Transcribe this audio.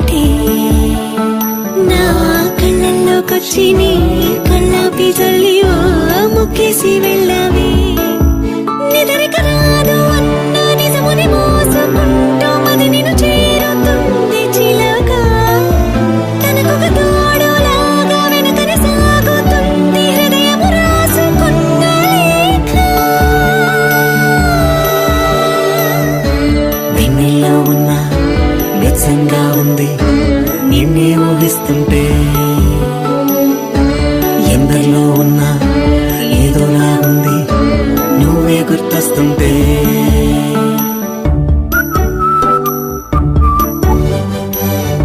ఉంటే నా కళ్ళల్లోకొచ్చి నీ కళ్ళాపి జల్లి ఓ ముక్కేసి వెళ్ళావే నిదరిక రాదు అన్న నిజముని మోసుకుంటూ మది నిన్ను చేరుతుంది చిలక తనకొక తోడులాగా వెనకని సాగుతుంది హృదయము రాసుకున్న లేఖ వెన్నెల్లో ఉన్న వెచ్చంగా ఉంది నిన్నే ఊహిస్తుంటే ఎందరిలో ఉన్నా ఏదోలా ఉంది నువ్వే గుర్తొస్తుంటే